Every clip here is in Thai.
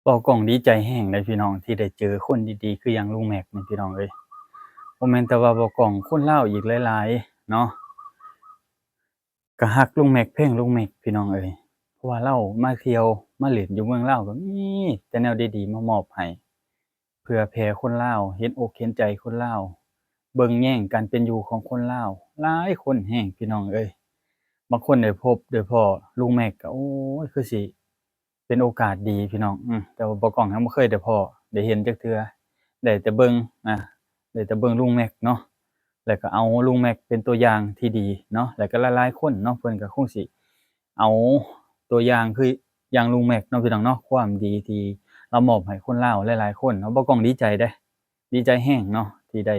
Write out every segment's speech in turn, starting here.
เว้ากล้องดีใจแรงเลยพี่น้องที่ได้เจอคนดีๆคือหยังลุงแม็กนี่พี่น้องเอ้ยบ่แม่นแต่ว่าเว้ากล้องคนลาวอีกหลายๆเนาะก็ฮักลุงแม็กเพลงลุงแม็กพี่น้องเอ้ยเพราะว่าเลามาเที่ยวมาเล่นอยู่เมืองลาวก็มีแต่แนวดีๆมามอบให้เพื่อแผ่คนลาวเห็นอกเห็นใจคนลาวเบิ่งแย่งการเป็นอยู่ของคนลาวหลายคนแรงพี่น้องเอ้ยบางคนได้พบได้พ้อลุงแม็กก็โอ้ยคือสิเป็นโอกาสดีพี่น้องแต่ว่าเว้ากล้องยังบ่เคยได้พ้อได้เห็นจักเทื่อ ได้แต่เบิ่งอาได้แต่เบิ่งลุงแม็กเนาะแล้วก็เอาลุงแม็กเป็นตัวอย่างที่ดีเนาะแล้วก็หลายๆคนเนาะเพิ่นก็คงสิเอาตัวอย่างคืออย่างลุงแม็กเนาะพี่น้องเนาะความดีที่เรามอบให้คนลาวหลายๆคนเนาะบ่ต้องดีใจเดะดีใจแรงเนาะที่ได้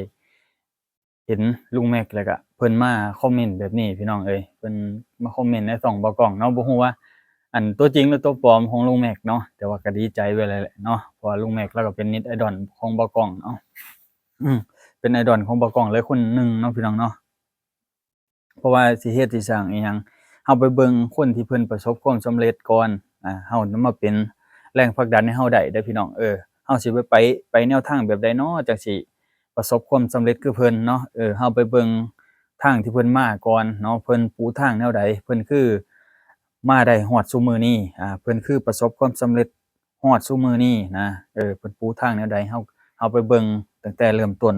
เห็นลุงแม็กแล้วก็เพิ่นมาคอมเมนต์แบบนี้พี่น้องเอ้ยเพิ่นมาคอมเมนต์ในช่องเบาก้องเนาะบ่ฮู้ว่าอันตัวจริงหรือตัวปลอมของลุงแม็กเนาะแต่ว่าก็ดีใจด้วยแหละเนาะเพราะว่าลุงแม็กเลาก็เป็นเน็ตไอดอลของเบาก้องเนาะ อืมเป็น idol ของเบากล้องเลยคนหนึ่งเนาะพี่น้องเนาะเพราะว่าสิเฮ็ดสิสร้างอิหยังเราไปเบิ่งคนที่เพิ่นประสบความสำเร็จก่อนเรานำมาเป็นแรงผลักดันให้เราได้เด้อพี่น้องเราสิไปแนวทางแบบใดน้อจั่งสิประสบความสำเร็จคือเพิ่นเนาะเราไปเบิ่งทางที่เพิ่นมาก่อนเนาะเพิ่นปูทางแนวใดเพิ่นคือมาได้ฮอดซุมื้อนี้เพิ่นคือประสบความสำเร็จฮอดซุมื้อนี้นะเพิ่นปูทางแนวใดเราไปเบิ่งตั้งแต่เริ่มต้น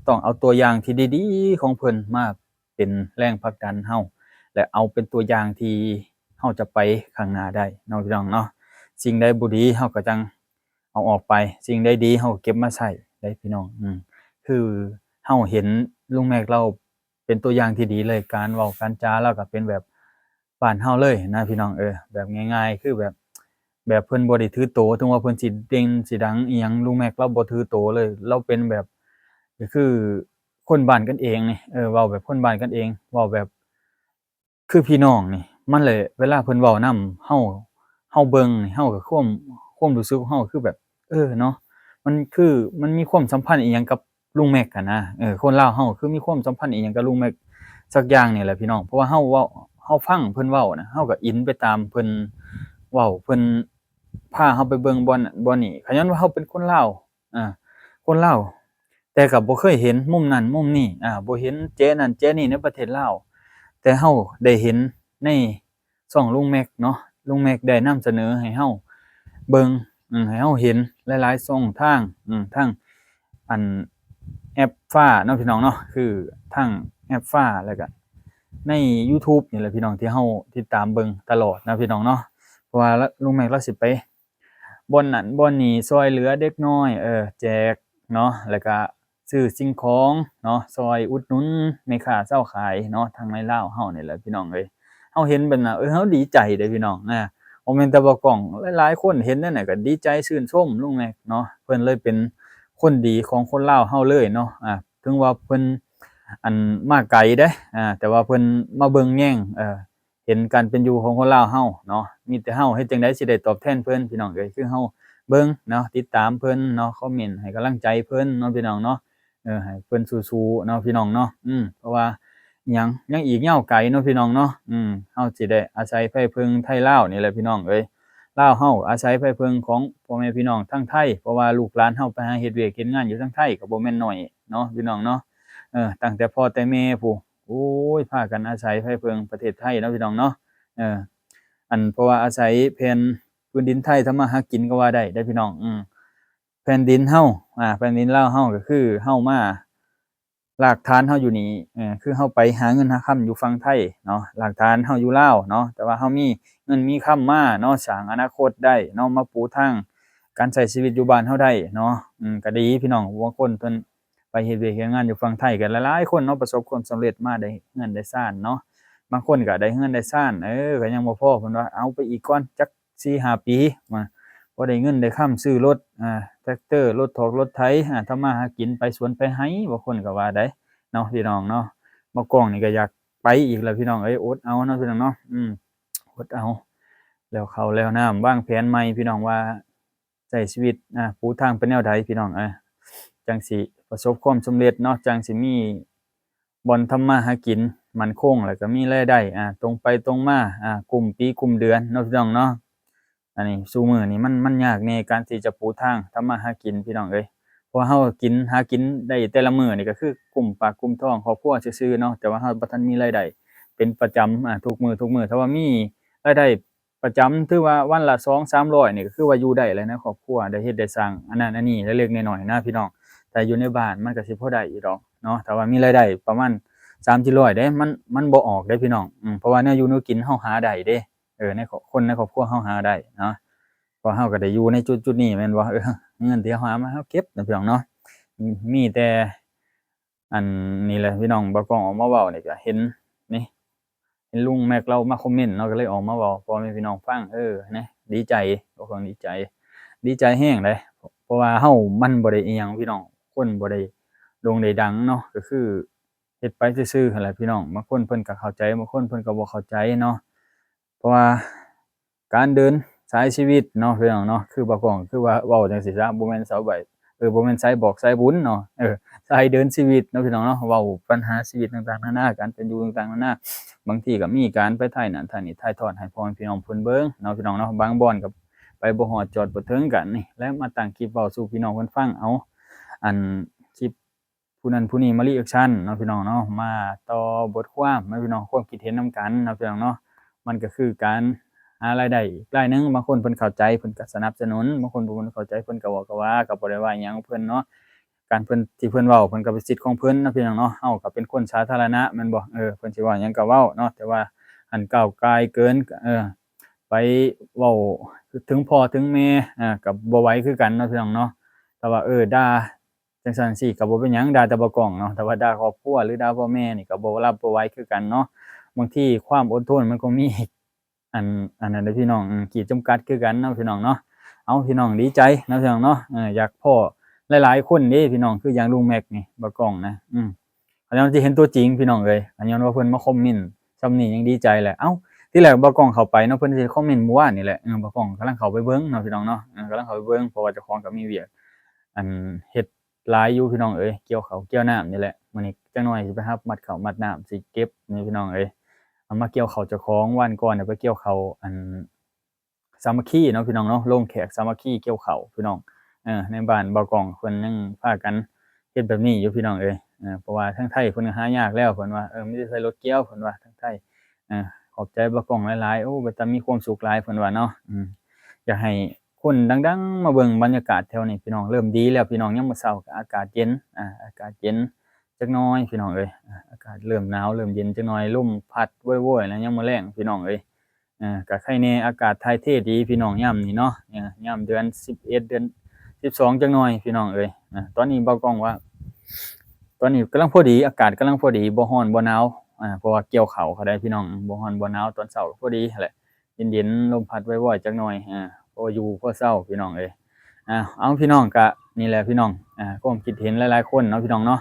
ต้องเอาตัวอย่างที่ดีๆของเพิ่นมาเป็นแรงผลักดันเราและเอาเป็นตัวอย่างที่เราจะไปข้างหน้าได้เนาะพี่น้องเนาะสิ่งใดบ่ดีเราก็จังเอาออกไปสิ่งใดดีเราก็เก็บมาใช้ได้พี่น้องคือเราเห็นลุงแม็กเราเป็นตัวอย่างที่ดีเลยการเว้าการจาเลาก็เป็นแบบบ้านเราเลยนะพี่น้องแบบง่ายๆคือแบบเพิ่นบ่ได้ถือโตถึงว่าเพิ่นสิเด่นสิดังอิหยังลุงแม็กเราบ่ถือโตเลยเราเป็นแบบ ก็คือคนบ้านกันเองนี่เว้าแบบคนบ้านกันเองเว้าแบบคือพี่น้องนี่มันเลยเวลาเพิ่นเว้านำเฮาเบิ่งนี่เฮาก็ความรู้สึกของเฮาคือแบบเนาะมันคือมันมีความสัมพันธ์อิหยังกับลุงแม็กอะนะคนลาวเฮาคือมีความสัมพันธ์อิหยังกับลุงแม็กสักอย่างนี่แหละพี่น้องเพราะว่าเฮาฟังเพิ่นเว้าน่ะเฮาก็อินไปตามเพิ่นเว้าเพิ่นพาเฮาไปเบิ่งบ่อนนั้นบ่อนนี้ก็ย้อนว่าเฮาเป็นคนลาวอาคนลาว แต่ก็บ่เคยเห็นมุมนั้นมุมนี้บ่เห็นแจ๊นั้นแจ๊นี้ในประเทศลาวแต่เราได้เห็นในช่องลุงแม็กเนาะลุงแม็กได้นำเสนอให้เราเบิ่งให้เราเห็นหลายๆช่องทางทั้งอันแอปฟ้าเนาะพี่น้องเนาะคือทั้งแอปฟ้าแล้วก็ในยูทูบนี่แหละพี่น้องที่เราติดตามเบิ่งตลอดนะพี่น้องเนาะเพราะว่าลุงแม็กเราสิไปบ่อนนั้นบ่อนนี้ช่วยเหลือเด็กน้อยแจก เนาะแล้วก็ซื้อสิ่งของเนาะซอยอุดหนุนแม่ค้าเช้าขายเนาะทางในลาวเฮานี่แหละพี่น้องเอ้ยเฮาเห็นแบบน่ะเราดีใจเด้อพี่น้องบ่แม่นแต่ว่ากล้องหลายๆคนเห็นนั่นน่ะก็ดีใจชื่นชมลุงแม็กเนาะเพิ่นเลยเป็นคนดีของคนลาวเฮาเลยเนาะถึงว่าเพิ่นอันมาไกลเด้แต่ว่าเพิ่นมาเบิ่งแย่งเห็นการเป็นอยู่ของคนลาวเฮาเนาะมีแต่เฮาเฮ็ดจั่งใดสิได้ตอบแทนเพิ่นพี่น้องเอ้ยคือเฮา เบิ่งเนาะติดตามเพิ่นเนาะคอมเมนต์ให้กำลังใจเพิ่นเนาะพี่น้องเนาะให้เพิ่นสู้ๆเนาะพี่น้องเนาะเพราะว่าอิหยังอีกยาวไกลเนาะพี่น้องเนาะเฮาสิได้อาศัยไผพึ่งไทยลาวนี่แหละพี่น้องเอ้ยลาวเฮาอาศัยไผพึ่งของพ่อแม่พี่น้องทั้งไทยเพราะว่าลูกหลานเฮาไปหาเฮ็ดเวียกเฮ็ดงานอยู่ทางไทยก็บ่แม่นน้อยเนาะพี่น้องเนาะตั้งแต่พ่อแต่แม่พู้นโอ้ยพากันอาศัยไผพึ่งประเทศไทยเนาะพี่น้องเนาะเออ เพราะว่าอาศัยแผ่นพื้นดินไทยทำมาหากินก็ว่าได้เด้อพี่น้องแผ่นดินเฮาแผ่นดินลาวเฮาก็คือเฮามารากฐานเฮาอยู่นี่คือเฮาไปหาเงินหาค่ำอยู่ฝั่งไทยเนาะรากฐานเฮาอยู่ลาวเนาะแต่ว่าเฮามีเงินมีค่ำมาเนาะสร้างอนาคตได้เนาะมาปูทางการใช้ชีวิตอยู่บ้านเฮาได้เนาะก็ดีพี่น้องบางคนเพิ่นไปเฮ็ดเวียกเฮ็ดงานอยู่ฝั่งไทยก็หลายๆคนเนาะประสบความสำเร็จมาได้เรือนได้ซ่านเนาะ บางคนก็ได้เรือนได้ซ่านก็ยังบ่พอเพิ่นว่าเอาไปอีกก่อนจัก4-5ปีมาบ่ได้เงินได้ค้ำซื้อรถแทรกเตอร์รถถอกรถไถทำมาหากินไปสวนไปไร่บางคนก็ว่าได้เนาะพี่น้องเนาะบ่กล้องนี่ก็อยากไปอีกแหล้วพี่น้องเอ้ยอดเอาเนาะพี่น้องเนาะอดเอาแล้วข้าวแล้วน้ำวางแผนใหม่พี่น้องว่าใช้ชีวิตปูทางไปแนวใดพี่น้องจั่งสิประสบความสำเร็จเนาะจั่งสิมีบ่อนทำมาหากิน มั่นคงแล้วก็มีรายได้ตรงไปตรงมากลุ่มปีกลุ่มเดือนเนาะพี่น้องเนาะ อันนี้ซุมื้อนี้มันยากในการที่จะปูทางทำมาหากินพี่น้องเอ้ยเพราะว่าเรากินหากินได้แต่ละมื้อนี่ก็คือกุมปากกุมท้องครอบครัวซื่อๆเนาะแต่ว่าเราบ่ทันมีรายได้เป็นประจำทุกมื้อถ้าว่ามีรายได้ประจำถือว่าวันละ200-300นี่ก็คือว่าอยู่ได้แล้วในครอบครัวได้เฮ็ดได้สร้างอันนั้นอันนี้เล็กๆน้อยๆนะพี่น้องแต่อยู่ในบ้านมันก็สิพอได้อยู่ดอกเนาะถ้าว่ามีรายได้ประมาณ3-400เด้มันบ่ออกเด้พี่น้องเพราะว่าแนวอยู่แนวกินเราหาได้เด้ในคนในครอบครัวเราหาได้เนาะ เพราะเราก็ได้อยู่ในจุดๆนี้แม่นบ่เงินที่เราหามาเราเก็บนะพี่น้องเนาะมีแต่อันนี้แหละพี่น้องบ่ต้องออกมาเว้านี่ก็เห็นนี่เห็นลุงแม็กเรามาคอมเมนต์เนาะก็เลยออกมาเว้าพ่อแม่พี่น้องฟังนะดีใจบ่ต้องดีใจดีใจแรงเลยเพราะว่าเรามันบ่ได้อิหยังพี่น้องคนบ่ได้โด่งได้ดังเนาะก็คือเฮ็ดไปซื่อๆหั้นแหละพี่น้องบางคนเพิ่นก็เข้าใจบางคนเพิ่นก็บ่เข้าใจเนาะเพราะว่าการเดินสายชีวิตเนาะพี่น้องเนาะคือบ่พ้องคือว่าเว้าจั่งซี้ซะบ่แม่นสาวใบบ่แม่นสายบอกสายบุญเนาะสายเดินชีวิตเนาะพี่น้องเนาะเว้าปัญหาชีวิตต่างๆนานาการเป็นอยู่ต่างๆนานาบางทีก็มีการไปถ่ายนั่นถ่ายนี่ถ่ายทอดให้พ่อแม่พี่น้องเพิ่นเบิ่งเนาะพี่น้องเนาะบางบ่อนก็ไปบ่ฮอดจอดบ่ถึงกันนี่แล้วมาตั้งคลิปเว้าสู่พี่น้องเพิ่นฟังเอาอันคลิปผู้นั้นผู้นี้มารีแอกชันเนาะพี่น้องเนาะมาต่อบทความเนาะพี่น้องความคิดเห็นนำกันเนาะพี่น้องเนาะมันก็คือการหารายได้อีกรายหนึ่งบางคนเพิ่นเข้าใจเพิ่นก็สนับสนุนบางคนบ่เข้าใจเพิ่นก็เว้าก็ว่าก็บ่ได้ว่าหยังเพิ่นเนาะการเพิ่นที่เพิ่นเว้าเพิ่นก็เป็นสิทธิ์ของเพิ่นเนาะพี่น้องเนาะเฮาก็เป็นคนสาธารณะแม่นบ่เพิ่นสิเว้าหยังก็เว้าเนาะแต่ว่าหั้นก้าวก่ายเกินก็ไปเว้าถึงพ่อถึงแม่ก็บ่ไหวคือกันเนาะพี่น้องเนาะแต่ว่าด่าจังซั่นจั่งซี้ก็บ่เป็นหยังด่าแต่บ่กล้องเนาะแต่ว่าด่าครอบครัวหรือด่าพ่อแม่นี่ก็บ่รับบ่ไหวคือกันเนาะบางทีความอดทนมันก็มี อันนั้นเด้อพี่น้องขีดจำกัดคือกันเนาะพี่น้องเนาะเอาพี่น้องดีใจเนาะพี่น้องเนาะอยากพ้อหลายๆคนเด้พี่น้องคืออย่างลุงแม็กนี่บ่กล้องนะอันนั้นสิเห็นตัวจริงพี่น้องเอ้ยอันย้อนว่าเพิ่นมาคอมเมนต์ส่ำนี้ยังดีใจแหละอ้าวที่แรกบ่กล้องเข้าไปเนาะเพิ่นสิคอมเมนต์เมื่อวานนี่แหละบ่กล้องกำลังเข้าไปเบิ่งเนาะพี่น้องเนาะกำลังเข้าไปเบิ่งเพราะว่าเจ้าของก็มีเวียกอันเฮ็ดหลายอยู่พี่น้องเอ้ยเกี่ยวข้าวเกี่ยวน้ำนี่แหละมื้อนี้จักหน่อยสิไปรับมัดข้าวมัดน้ำสิเก็บนี่พี่น้องเอ้ย เอามาเกี่ยวข้าวเจ้าของวันก่อนน่ะไปเกี่ยวข้าวสามัคคีเนาะพี่น้องเนาะโรงแขกสามัคคีเกี่ยวข้าวพี่น้องในบ้านบ่าวกองเพิ่นยังพากันเฮ็ดแบบนี้อยู่พี่น้องเอ้ยเพราะว่าทางไทยเพิ่นก็หายากแล้วเพิ่นว่ามีแต่ใช้รถเกี่ยวเพิ่นว่าทางไทยเออขอบใจบ่าวกองหลายๆโอ้เป็นตามีความสุขหลายเพิ่นว่าเนาะอยากให้คนดังๆมาเบิ่งบรรยากาศแถวนี้พี่น้องเริ่มดีแล้วพี่น้องยามมื้อเช้าก็อากาศเย็นอากาศเย็น จักหน่อยพี่น้องเอ้ยอากาศเริ่มหนาวเริ่มเย็นจักหน่อยลมพัดโวยๆแล้วยามมื้อแลงพี่น้องเอ้ยก็ไข่แหน่อากาศถ่ายเทดีพี่น้องยามนี้เนาะยามเดือน11เดือน12จักหน่อยพี่น้องเอ้ยตอนนี้เบากล้องว่าตอนนี้กำลังพอดีอากาศกำลังพอดีบ่ร้อนบ่หนาวเพราะว่าเกี่ยวข้าวเขาได้พี่น้องบ่ร้อนบ่หนาวตอนเช้าพอดีหั้นแหละเย็นๆลมพัดว่อยๆจักหน่อยพออยู่พอเช้าพี่น้องเอ้ยเอาพี่น้องก็นี่แหละพี่น้องความคิดเห็นหลายๆคนเนาะพี่น้องเนาะ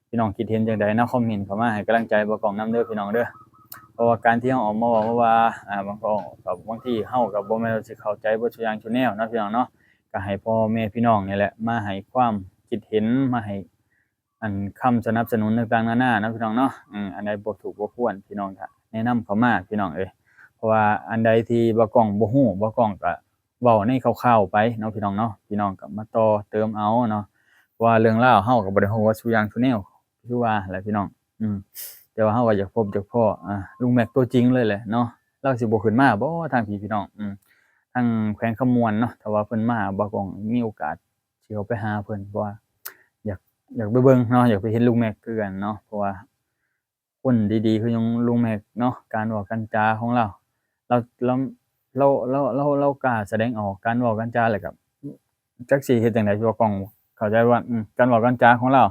พี่น้องคิดเห็นจั่งใดเนาะคอมเมนต์เข้ามาให้กำลังใจบ่กล้องนำเด้อพี่น้องเด้อเพราะว่าการที่เราออกมาเว้าว่าบางก็ก็บางทีเราก็บ่แม่นว่าสิเข้าใจเบิดซุอย่างซุแนวเนาะพี่น้องเนาะก็ให้พ่อแม่พี่น้องนี่แหละมาให้ความคิดเห็นมาให้คำสนับสนุนต่างๆนานาเนาะพี่น้องเนาะอันใดบ่ถูกบ่ควรพี่น้องก็แนะนำเข้ามาพี่น้องเอ้ยเพราะว่าอันใดที่บ่กล้องบ่ฮู้บ่กล้องก็เว้าในคร่าวๆไปเนาะพี่น้องเนาะพี่น้องก็มาต่อเติมเอาเนาะเพราะว่าเรื่องราวเราก็บ่ได้ฮู้ว่าซุอย่างซุแนว คือว่าแหละพี่น้องอืมแต่ว่าเราก็อยากพบอยากพ้อลุงแม็กตัวจริงเลยแหละเนาะเลาสิบ่ขึ้นมาบ่ทางพี่พี่น้องทางแขวงคำมวนเนาะถ้าว่าเพิ่นมาบ่ก็มีโอกาสสิเข้าไปหาเพิ่นเพราะว่าอยากอยากไปเบิ่งเนาะอยากไปเห็นลุงแม็กคือกันเนาะเพราะว่าคนดีๆคือยังลุงแม็กเนาะการเว้าการจาของเราเราเราเรากล้าแสดงออกการเว้าการจาแล้วก็จักสิเฮ็ดจั่งใดที่ว่ากล้องเข้าใจว่าการเว้าการจาของเรา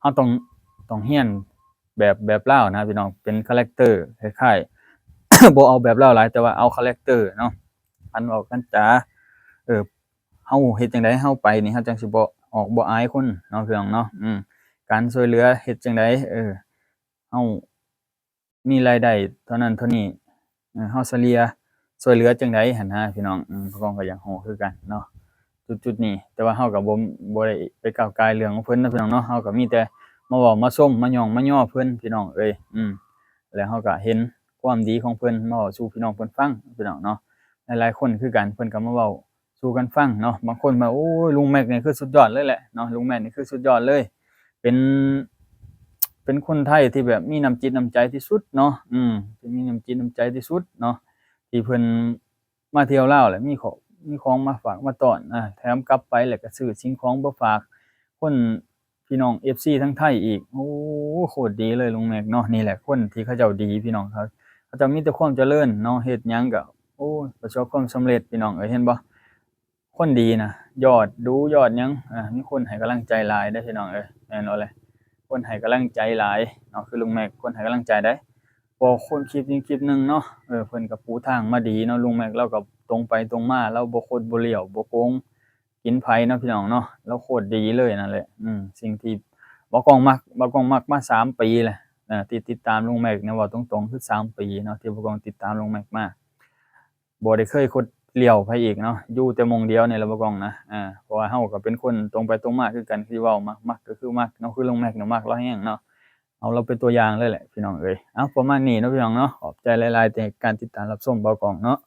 เราต้องเรียนแบบเลานะพี่น้องเป็นคาแรกเตอร์คล้ายๆ บ่เอาแบบเลาหลายแต่ว่าเอาคาแรกเตอร์เนาะคันเว้าคันจาเอ่อเราเฮ็ดจั่งใดเราไปนี่เราจั่งสิบ่อายคนเนาะพี่น้องเนาะการช่วยเหลือเฮ็ดจั่งใดเรามีรายได้เท่านั้นเท่านี้เราเฉลี่ยช่วยเหลือจั่งใดหั้นนะพี่น้องเขาก็อยากรู้คือกันเนาะ จุดๆนี้แต่ว่าเราก็บ่ได้ไปก้าวก่ายเรื่องของเพิ่นเนาะพี่น้องเนาะเราก็มีแต่มาเว้ามาชมมาหยองมาย่อเพิ่นพี่น้องเอ้ยแล้วเราก็เห็นความดีของเพิ่นมาเว้าสู่พี่น้องเพิ่นฟังพี่น้องเนาะ หลายๆคนคือกันเพิ่นก็มาเว้าสู่กันฟังเนาะบางคนว่าโอ้ยลุงแม็กนี่คือสุดยอดเลยแหละเนาะลุงแม็กนี่คือสุดยอดเลยเป็นเป็นคนไทยที่แบบมีน้ำจิตน้ำใจที่สุดเนาะที่มีน้ำจิตน้ำใจที่สุดเนาะที่เพิ่นมาเที่ยวลาวแล้วมีของมาฝากมาต้อนแถมกลับไปแล้วก็ซื้อสิ่งของมาฝากคนพี่น้อง FC ทั้งไทยอีกโอ้โคตรดีเลยลุงแม็กเนาะนี่แหละคนที่เขาเจ้าดีพี่น้องเขาเจ้ามีแต่ความเจริญเนาะเฮ็ดหยังก็ โอ้ยประสบความสำเร็จพี่น้องเอ้ยเห็นบ่คนดีน่ะยอดดูยอดหยังมีคนให้กำลังใจหลายเด้อพี่น้องเอ้ยแม่นบ่เลยคนให้กำลังใจหลายเนาะคือลุงแม็กคนให้กำลังใจได้พอคนคลิปนี้คลิปหนึ่งเนาะเพิ่นก็ปูทางมาดีเนาะลุงแม็กเราก็ตรงไปตรงมาเราบ่คดบ่เหลี่ยวบ่โกงกินไผเนาะพี่น้องเนาะเราโคตรดีเลยนั่นแหละสิ่งที่บ่กล้องมักมา3 ปีแหละที่ติดตามลุงแม็กเนี่ยเว้าตรงๆคือ3 ปีเนาะที่บ่กล้องติดตามลุงแม็กมา บ่ได้เคยคดเลี้ยวไผอีกเนาะอยู่แต่หม้องเดียวนี่แหละบ่กล้องนะเพราะว่าเราก็เป็นคนตรงไปตรงมาคือกันที่เว้ามักก็คือมักเนาะคือลุงแม็กเนี่ยมักเราแรงเนาะเอาเราเป็นตัวอย่างเลยแหละพี่น้องเอ้ยประมาณนี้เนาะพี่น้องเนาะขอบใจหลายๆที่ให้การติดตามรับชมเบากล้องเนาะ